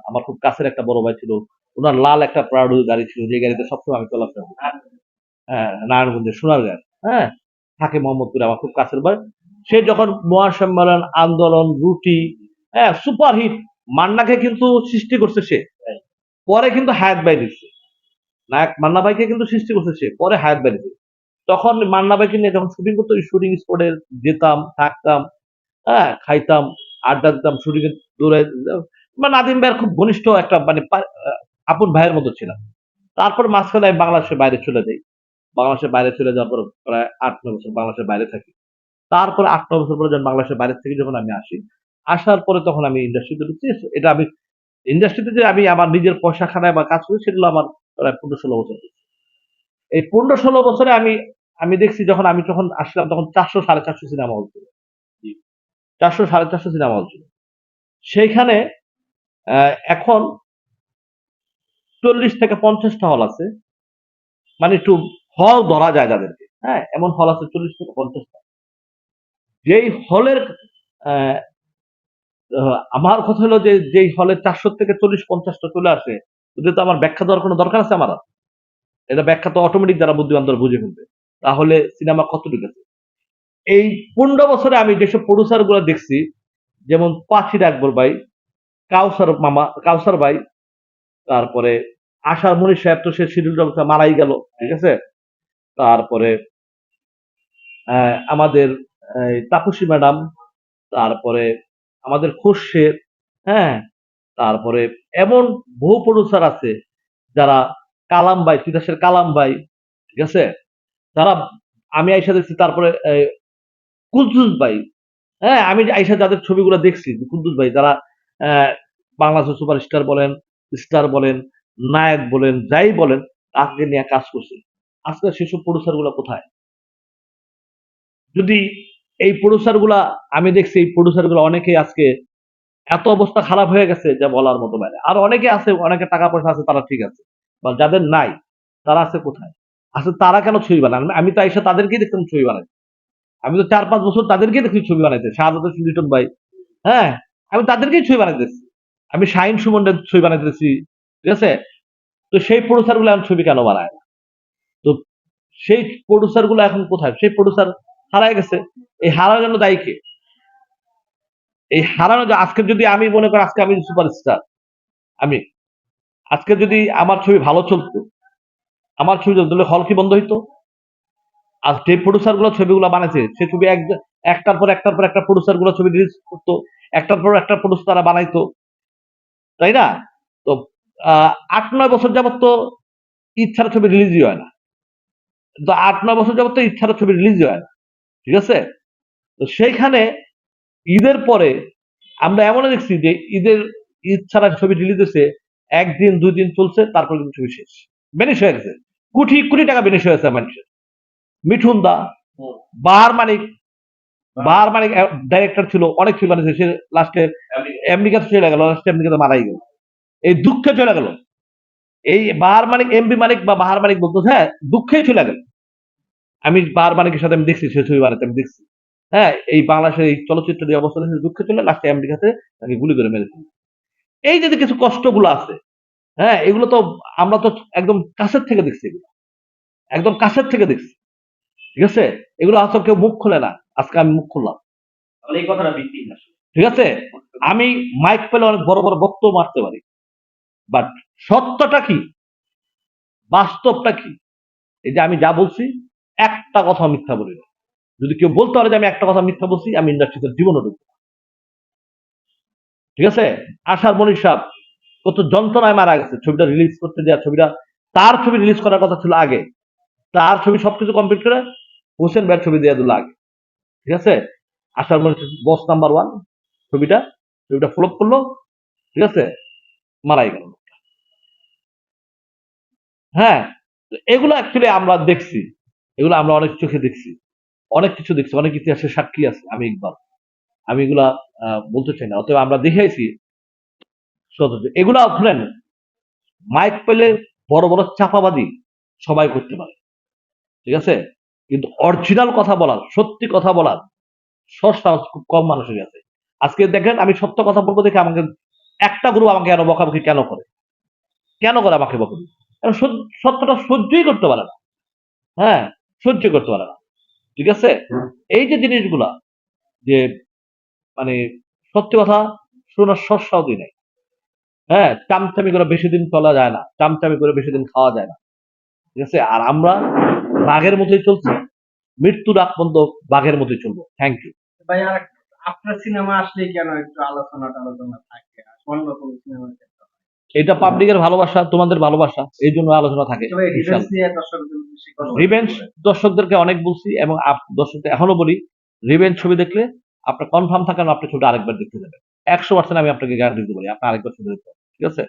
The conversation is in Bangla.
আমার খুব কাছের একটা বড় ভাই ছিল, ওনার লাল একটা প্রাডো গাড়ি ছিল, যে গাড়িতে সবসময় আমি চলাফেরা করতাম। হ্যাঁ, নারায়ণগঞ্জের সোনারগাঁ, হ্যাঁ, থাকে মোহাম্মদপুরে, আমার খুব কাছের ভাই। সে যখন মহাসম্মেলন, আন্দোলন, রুটি, হ্যাঁ, সুপারহিট, মান্নাকে কিন্তু সৃষ্টি করছে সে, পরে কিন্তু হায়াত ভাই দিচ্ছে। নায়ক মান্না ভাইকে কিন্তু সৃষ্টি করছে সে, পরে হায়াত ভাই দিচ্ছে। তখন মান্না ভাইকে নিয়ে যখন শুটিং করতো, ওই শুটিং স্পটে যেতাম, থাকতাম, হ্যাঁ, খাইতাম, আড্ডা দিতাম, শুটিং এ দৌড়াই, মানে নাদিম ভাইয়ের খুব ঘনিষ্ঠ একটা, মানে আপন ভাইয়ের মতো ছিলাম। তারপর মাঝখানে আমি বাংলাদেশের বাইরে চলে যাই। বাংলাদেশের বাইরে চলে যাওয়ার পর প্রায় ৮-৯ বছর বাংলাদেশের বাইরে থাকি। তারপরে ৮-৯ বছর পরে যখন বাংলাদেশের বাইরে থেকে যখন আমি আসি, আসার পরে তখন আমি ইন্ডাস্ট্রিতে ঢুকছি। এটা আমি ইন্ডাস্ট্রিতে যে আমি আমার নিজের পয়সা খাটায় বা কাজ করি, সেগুলো আমার প্রায় ১৫-১৬ বছর। এই ১৫-১৬ বছরে আমি আমি দেখছি, যখন আসলাম তখন ৪০০ ৪৫০ সিনেমা হল ছিল। ৪০০ ৪৫০ সিনেমা হল ছিল। সেইখানে এখন ৪০ থেকে ৫০টা হল আছে। মানে একটু হল ধরা যায় যাদেরকে, হ্যাঁ, এমন হল আছে ৪০ থেকে ৫০টা। যেই হলের আহ, আমার কথা হলো যে, যেই হলে ৪০০ থেকে ৪০-৫০টা চলে আসে, এটা তো আমার ব্যাখ্যা দেওয়ার কোনো দরকার আছে আমার? এটা ব্যাখ্যা তো অটোমেটিক যারা বুদ্ধিমান তারা বুঝে ফেলবে। তাহলে সিনেমা কতটুকু আছে? এই ১৫ বছরে আমি যেসব প্রডিউসার গুলো দেখছি, যেমন পাখির আকবর ভাই, কাউসার ভাই, তারপরে আশার মনির সাহেব, তো সে শিডিউল জগতে মারাই গেল, ঠিক আছে। তারপরে আমাদের তাপসী ম্যাডাম, তারপরে আমাদের খুরশেদ, হ্যাঁ, তারপরে এমন বহু প্রডিউসার আছে যারা, কালাম ভাই, তিতাসের কালাম ভাই, ঠিক আছে, যারা আমি আইসা দেখছি। তারপরে কুদ্দুস ভাই, হ্যাঁ, আমি আইসা যাদের ছবিগুলো দেখছি, কুদ্দুস ভাই, যারা আহ, বাংলাদেশের সুপারস্টার বলেন, স্টার বলেন, নায়ক বলেন, যাই বলেন, তাকে নিয়ে কাজ করছে। আজকে সেসব প্রডিউসার গুলা কোথায়? যদি এই প্রডিউসার গুলা, আমি দেখছি এই প্রডিউসার গুলা অনেকেই আজকে এত অবস্থা খারাপ হয়ে গেছে যা বলার মতো বাইরে। আর অনেকে আছে, অনেকে টাকা পয়সা আছে, তারা ঠিক আছে, বা যাদের নাই তারা আছে কোথায়? আসলে তারা কেন ছবি বানান? আমি তো এসে তাদেরকেই দেখতাম ছবি বানাইতে। আমি তো ৪-৫ বছর তাদেরকেই দেখছি ছবি বানাইতে, শাহাদত হোসেন লিটন ভাই, হ্যাঁ, আমি তাদেরকেই ছবি বানাইতেছি। আমি শাহিন সুমনের ছবি বানাইতেছি, ঠিক আছে। তো সেই প্রডিউসার গুলো এখন ছবি কেন বানায় না? তো সেই প্রডিউসার গুলো এখন কোথায়? সেই প্রডিউসার হারায় গেছে। এই হারানোর জন্য দায়ী কে? এই হারানো, আজকে যদি আমি মনে করি আজকে আমি সুপারস্টার, আমি আজকে যদি আমার ছবি ভালো চলতো, আমার ছবি চলতে হল কি বন্ধ হইতো? আর যে প্রডিউসার গুলো ছবিগুলো বানাইছে, সে ছবি একটার পর একটার পর একটা প্রডিউসার গুলো ছবি রিলিজ করতো, একটার পর একটা প্রডিউসার তারা বানাইতো, তাই না? তো ৮-৯ বছর যাবত তো ইচ্ছার ছবি রিলিজই হয় না। তো ৮-৯ বছর যাবত তো ইচ্ছার ছবি রিলিজই হয় না, ঠিক আছে। তো সেইখানে ঈদের পরে আমরা এমনও দেখছি যে ঈদের ঈদ ছাড়া ছবি রিলিজ হয়েছে, ১ দিন ২ দিন চলছে, তারপর কিন্তু ছবি শেষ, বেনিশ হয়ে গেছে। কোটি কোটি টাকা বেনিশ হয়ে গেছে মানুষের। মিঠুন দা, বাহার মানিক, বাহার মানিক ডাইরেক্টর ছিল, অনেক ছবি বানিয়েছে, সে লাস্টে আমেরিকাতে চলে গেল, লাস্টে আমেরিকাতে মারাই গেল, এই দুঃখে চলে গেল। এই বাহার মানিক, এমবি মানিক বা বাহার মানিক বলতো, হ্যাঁ, দুঃখেই চলে গেল। আমি বাহার মানিকের সাথে আমি দেখছি, সে ছবি বানাতে আমি দেখছি, হ্যাঁ, এই বাংলাদেশের এই চলচ্চিত্র যে অবস্থা, দুঃখে চলে লাস্টে আমেরিকাতে তাকে গুলি করে মেরেছে। এই যে কিছু কষ্টগুলো আছে, হ্যাঁ, এগুলো তো আমরা তো একদম কাছের থেকে দেখছি, এগুলো একদম কাছের থেকে দেখছি, ঠিক আছে। এগুলো আসলে কেউ মুখ খোলে না, আজকে আমি মুখ খুললাম, এই কথাটা ভিত্তি না, ঠিক আছে। আমি মাইক পেলে অনেক বড় বড় বক্তব্য মারতে পারি, বাট সত্যটা কি, বাস্তবটা কি? এই যে আমি যা বলছি, একটা কথা মিথ্যা বলি না। যদি কেউ বলতে পারে যে আমি একটা কথা মিথ্যা বলছি, আমি ইন্ডাস্ট্রিতে জীবনে ঢুকবো, ঠিক আছে। আশার মনির সাহেব কত যন্ত্রণায় মারা গেছে ছবিটা রিলিজ করতে দেওয়া, ছবিটা তার ছবি রিলিজ করার কথা ছিল আগে, তার ছবি সবকিছু কমপ্লিট করে হোসেন ভাইয়ের ছবি দিয়ে দিল আগে, ঠিক আছে। আশার মনির বস নাম্বার 1 ছবিটা, ছবিটা ফ্লপ করলো, ঠিক আছে, মারাই গেল, হ্যাঁ। এগুলো অ্যাকচুয়ালি আমরা দেখছি, এগুলো আমরা অনেক চোখে দেখছি, অনেক কিছু দেখছি, অনেক ইতিহাসের সাক্ষী আছে আমি ইকবাল। আমি এগুলা বলতে চাই না, অতএব আমরা দেখেছি এগুলা শুনেন। মাইক পেলে বড় বড় চাপাবাদী সবাই করতে পারে, ঠিক আছে, কিন্তু অরিজিনাল কথা বলার, সত্যি কথা বলার সৎ সাহস খুব কম মানুষের কাছে। আজকে দেখেন আমি সত্য কথা বলবো দেখে আমাকে একটা গ্রুপ আমাকে কেন বকাবকি কেন করে, কেন করে আমাকে বকাবকি? কারণ সত্যটা সহ্যই করতে পারে না। হ্যাঁ, সহ্য করতে পারে না। ঠিক আছে? এই যে জিনিসগুলা, যে মানে সত্যি কথা শোনার সস্সাও নাই। হ্যাঁ, চামচামি করে বেশি দিন চলা যায় না, চামচামি করে বেশি দিন খাওয়া যায় না। ঠিক আছে? আর আমরা বাঘের মতোই চলছি, মৃত্যুর আগ পর্যন্ত বাঘের মতোই চলবো। Thank you. ভাই আর আপনার সিনেমা আসলেই কেন একটু আলোচনা টালোচনা থাকে, আর অন্য কোনো সিনেমার ক্ষেত্রে হয়? এটা পাবলিকের ভালোবাসা, তোমাদের ভালোবাসা, এই জন্য আলোচনা থাকে। তবে রিভেন্স ইনশাল্লাহ নিয়ে দর্শকদের বেশি কথা রিভেঞ্জ বলে। দর্শকদেরকে অনেক বলছি, এবং দর্শকদের এখনো বলি, রিভেঞ্জ ছবি দেখলে আপনার কনফার্ম থাকেন আপনি ছবিটা আরেকবার দেখতে যাবেন। 100% আমি আপনাকে গ্যারান্টি দিতে পারি আপনি আরেকবার ছবি দেখতে পারেন। ঠিক আছে?